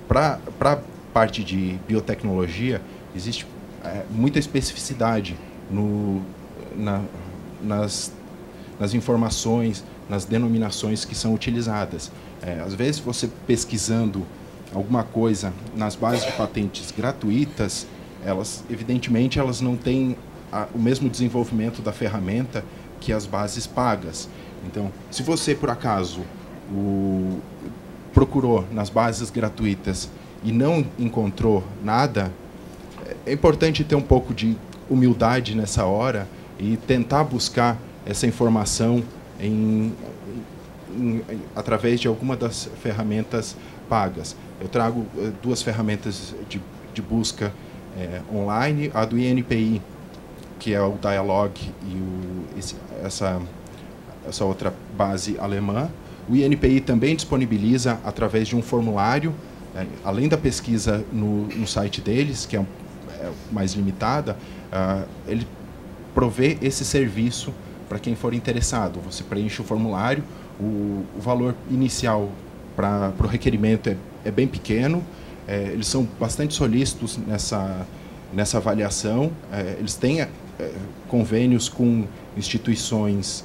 Para a parte de biotecnologia, existe muita especificidade nas informações, nas denominações que são utilizadas. Às vezes, você pesquisando alguma coisa nas bases de patentes gratuitas, evidentemente, elas não têm o mesmo desenvolvimento da ferramenta que as bases pagas. Então, se você, por acaso, procurou nas bases gratuitas e não encontrou nada, é importante ter um pouco de humildade nessa hora e tentar buscar essa informação através de alguma das ferramentas pagas. Eu trago duas ferramentas de busca online, a do INPI, que é o Dialog, e essa outra base alemã. O INPI também disponibiliza, através de um formulário, além da pesquisa no site deles, que é mais limitada, ele provê esse serviço para quem for interessado. Você preenche o formulário, o valor inicial para o requerimento é bem pequeno, eles são bastante solícitos nessa avaliação, eles têm convênios com instituições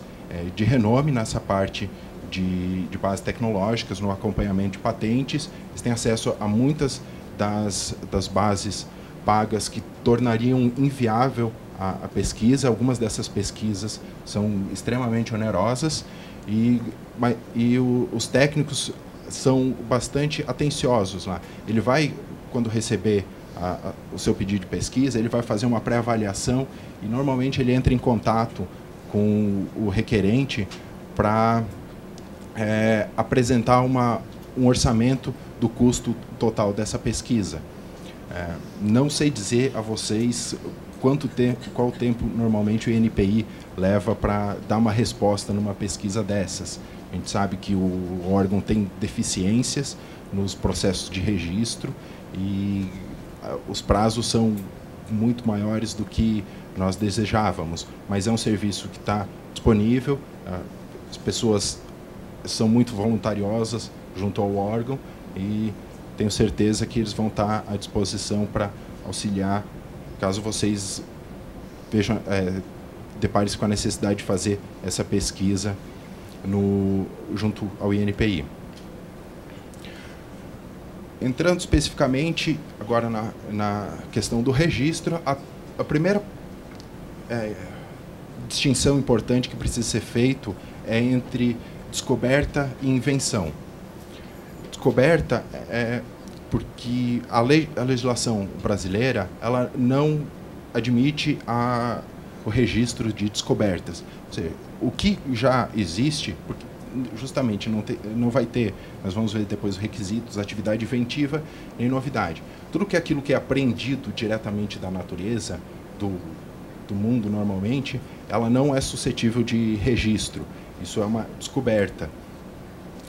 de renome nessa parte de bases tecnológicas, no acompanhamento de patentes. Eles têm acesso a muitas das bases pagas que tornariam inviável a pesquisa. Algumas dessas pesquisas são extremamente onerosas e os técnicos são bastante atenciosos lá. Ele vai, quando receber o seu pedido de pesquisa, ele vai fazer uma pré-avaliação e normalmente ele entra em contato com o requerente para apresentar um orçamento do custo total dessa pesquisa. Não sei dizer a vocês qual o tempo normalmente o INPI leva para dar uma resposta numa pesquisa dessas. A gente sabe que o órgão tem deficiências nos processos de registro e os prazos são muito maiores do que nós desejávamos, mas é um serviço que está disponível, as pessoas são muito voluntariosas junto ao órgão e tenho certeza que eles vão estar à disposição para auxiliar, caso vocês deparem-se com a necessidade de fazer essa pesquisa junto ao INPI. Entrando especificamente agora na questão do registro, a primeira distinção importante que precisa ser feita é entre descoberta e invenção. Descoberta porque a legislação brasileira ela não admite o registro de descobertas. Ou seja, o que já existe, porque justamente não vai ter, nós vamos ver depois os requisitos, atividade inventiva, nem novidade. Tudo aquilo que é aprendido diretamente da natureza, do mundo normalmente, ela não é suscetível de registro. Isso é uma descoberta.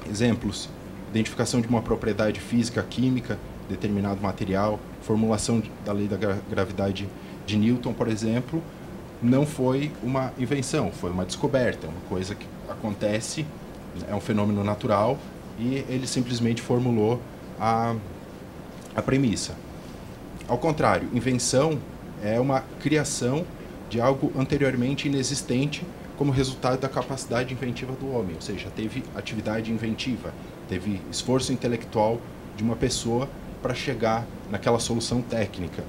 Exemplos: identificação de uma propriedade física, química, determinado material, formulação da lei da gravidade de Newton, por exemplo, não foi uma invenção, foi uma descoberta, é uma coisa que acontece, é um fenômeno natural e ele simplesmente formulou a premissa. Ao contrário, invenção é uma criação de algo anteriormente inexistente como resultado da capacidade inventiva do homem, ou seja, teve atividade inventiva, teve esforço intelectual de uma pessoa para chegar naquela solução técnica.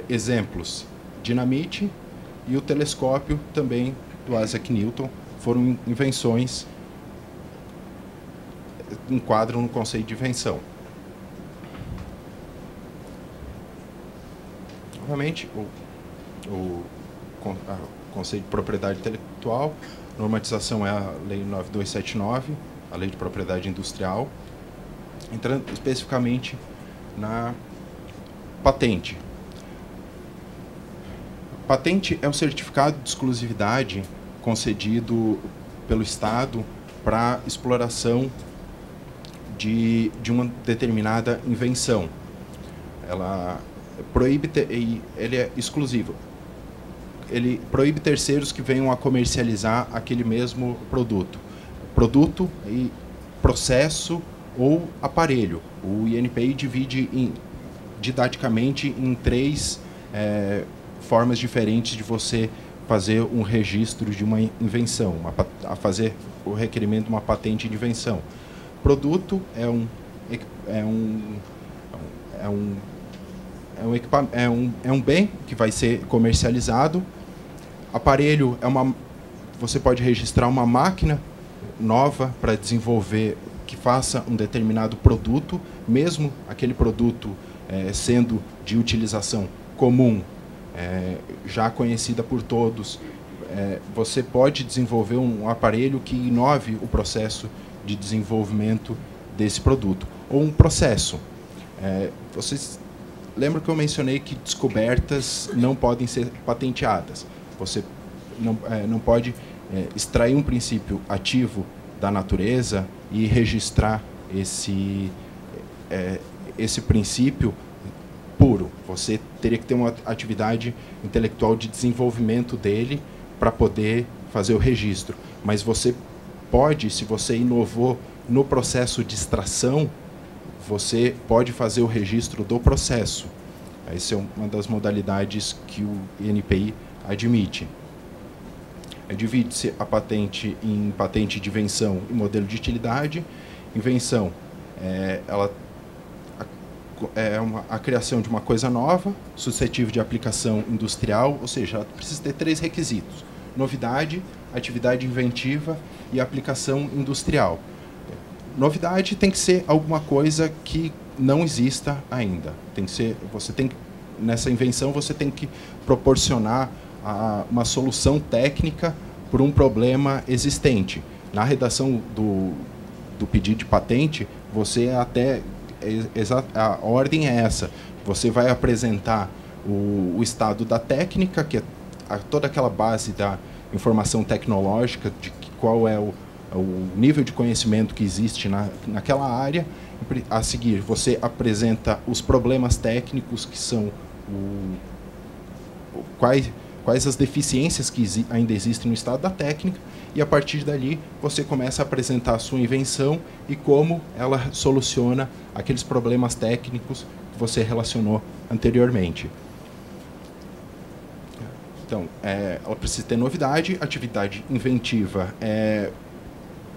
Exemplos: dinamite e o telescópio também do Isaac Newton foram invenções, enquadram no conceito de invenção. Novamente, o conceito de propriedade intelectual, normatização é a Lei 9279, a Lei de Propriedade Industrial. Entrando especificamente na patente. Patente é um certificado de exclusividade concedido pelo Estado para exploração de uma determinada invenção. Ela proíbe, ele é exclusivo. Ele proíbe terceiros que venham a comercializar aquele mesmo produto. Produto e processo ou aparelho. O INPI divide didaticamente em 3 formas diferentes de você fazer um registro de uma invenção, a fazer o requerimento de uma patente de invenção. Produto é um bem que vai ser comercializado. Aparelho você pode registrar uma máquina nova para desenvolver, que faça um determinado produto, mesmo aquele produto sendo de utilização comum, já conhecida por todos. Você pode desenvolver um aparelho que inove o processo de desenvolvimento desse produto. Ou um processo. Vocês lembram que eu mencionei que descobertas não podem ser patenteadas. Você não pode extrair um princípio ativo da natureza e registrar esse princípio puro. Você teria que ter uma atividade intelectual de desenvolvimento dele para poder fazer o registro. Mas você pode, se você inovou no processo de extração, você pode fazer o registro do processo. Essa é uma das modalidades que o INPI admite. Divide-se a patente em patente de invenção e modelo de utilidade. Invenção a criação de uma coisa nova, suscetível de aplicação industrial, ou seja, ela precisa ter 3 requisitos: novidade, atividade inventiva e aplicação industrial. Novidade tem que ser alguma coisa que não exista ainda. Nessa invenção você tem que proporcionar uma solução técnica para um problema existente. Na redação do pedido de patente, a ordem é essa: você vai apresentar o estado da técnica, que é toda aquela base da informação tecnológica, de qual é o nível de conhecimento que existe naquela área. A seguir, você apresenta os problemas técnicos, que são quais as deficiências que ainda existem no estado da técnica, e a partir dali você começa a apresentar a sua invenção e como ela soluciona aqueles problemas técnicos que você relacionou anteriormente. Então, ela precisa ter novidade, atividade inventiva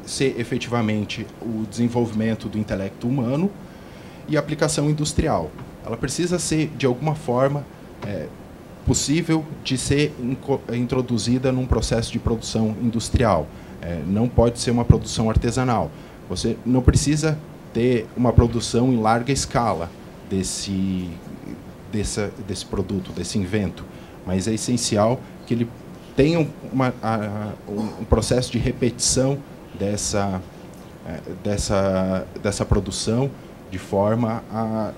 ser efetivamente o desenvolvimento do intelecto humano, e aplicação industrial. Ela precisa ser, de alguma forma, possível de ser introduzida num processo de produção industrial. Não pode ser uma produção artesanal. Você não precisa ter uma produção em larga escala desse produto, desse invento, mas é essencial que ele tenha um processo de repetição dessa produção, de forma a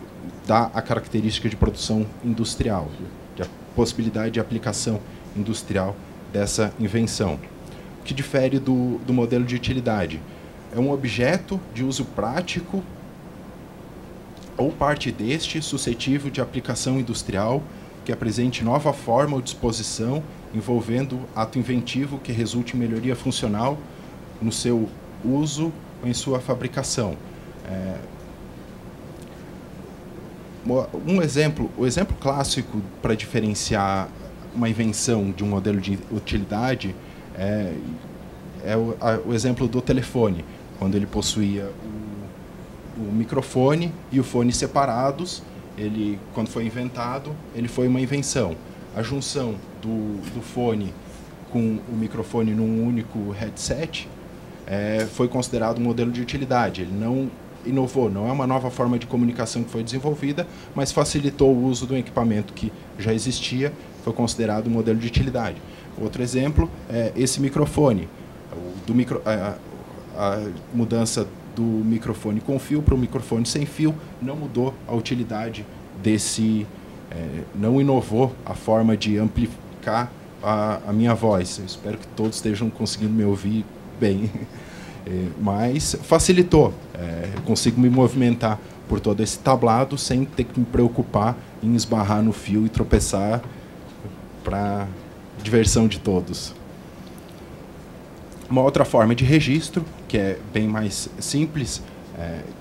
dar a característica de produção industrial, de a possibilidade de aplicação industrial dessa invenção. O que difere do modelo de utilidade? É um objeto de uso prático ou parte deste suscetível de aplicação industrial que apresente nova forma ou disposição envolvendo ato inventivo que resulte em melhoria funcional no seu uso ou em sua fabricação. O exemplo clássico para diferenciar uma invenção de um modelo de utilidade é o exemplo do telefone, quando ele possuía o microfone e o fone separados. Quando foi inventado, ele foi uma invenção. A junção do fone com o microfone num único headset foi considerado um modelo de utilidade. Ele não inovou, não é uma nova forma de comunicação que foi desenvolvida, mas facilitou o uso do equipamento que já existia, foi considerado um modelo de utilidade. Outro exemplo é esse microfone. A mudança do microfone com fio para o microfone sem fio não mudou a utilidade não inovou a forma de amplificar a minha voz. Eu espero que todos estejam conseguindo me ouvir bem. Mas facilitou. Eu consigo me movimentar por todo esse tablado sem ter que me preocupar em esbarrar no fio e tropeçar, para diversão de todos. Uma outra forma de registro, que é bem mais simples,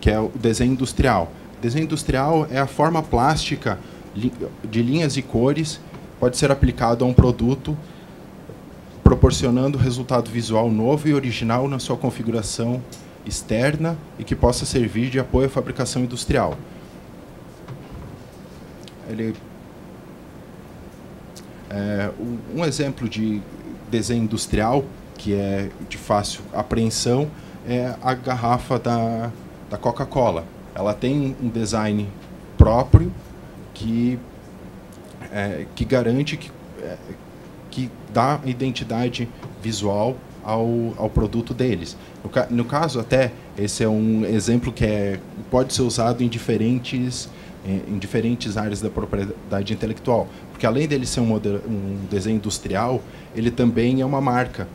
que é o desenho industrial. Desenho industrial é a forma plástica de linhas e cores, pode ser aplicado a um produto, proporcionando resultado visual novo e original na sua configuração externa e que possa servir de apoio à fabricação industrial. Um exemplo de desenho industrial, que é de fácil apreensão, é a garrafa da Coca-Cola. Ela tem um design próprio que garante que dá identidade visual ao produto deles. No caso, até, esse é um exemplo que pode ser usado em diferentes áreas da propriedade intelectual, porque além dele ser um desenho industrial, ele também é uma marca.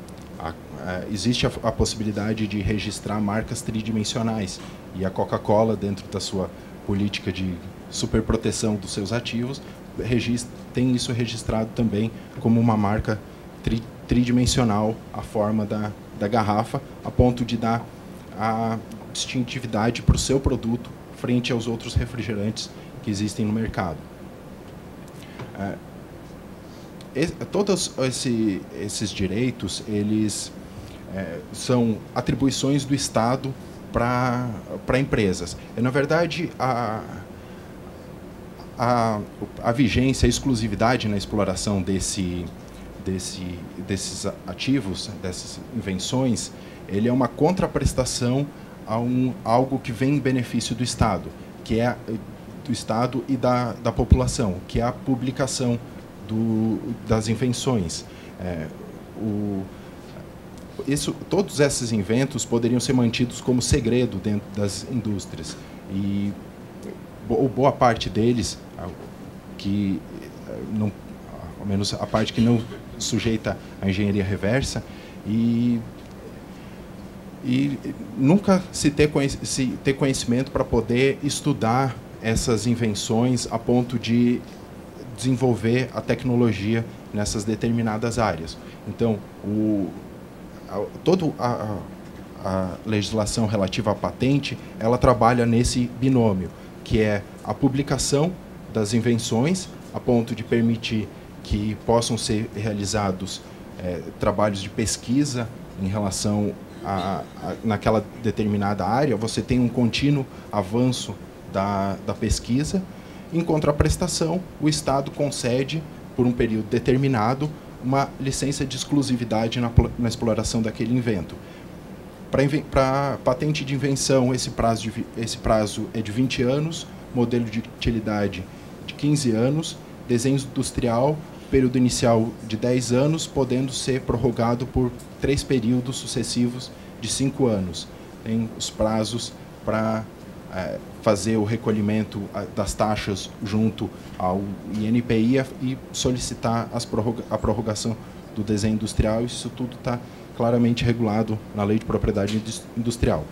Existe a possibilidade de registrar marcas tridimensionais, e a Coca-Cola, dentro da sua política de superproteção dos seus ativos, tem isso registrado também como uma marca tridimensional, a forma da garrafa, a ponto de dar a distintividade para o seu produto frente aos outros refrigerantes que existem no mercado. Todos esses direitos, eles são atribuições do Estado para empresas. Na verdade, a vigência, a exclusividade na exploração desses ativos, dessas invenções, ele é uma contraprestação a algo que vem em benefício do Estado, que é do Estado e da população, que é a publicação das invenções. Todos esses inventos poderiam ser mantidos como segredo dentro das indústrias, e boa parte deles, ao menos a parte que não sujeita à engenharia reversa, e nunca se ter conhecimento para poder estudar essas invenções a ponto de desenvolver a tecnologia nessas determinadas áreas. Então, toda a legislação relativa à patente, ela trabalha nesse binômio, que é a publicação das invenções, a ponto de permitir que possam ser realizados trabalhos de pesquisa em relação naquela determinada área. Você tem um contínuo avanço da pesquisa. Em contraprestação, o Estado concede, por um período determinado, uma licença de exclusividade na exploração daquele invento. Para patente de invenção, esse prazo é de 20 anos, modelo de utilidade de 15 anos, desenho industrial, período inicial de 10 anos, podendo ser prorrogado por 3 períodos sucessivos de 5 anos. Tem os prazos para fazer o recolhimento das taxas junto ao INPI e solicitar a prorrogação do desenho industrial. Isso tudo está claramente regulado na Lei de Propriedade Industrial.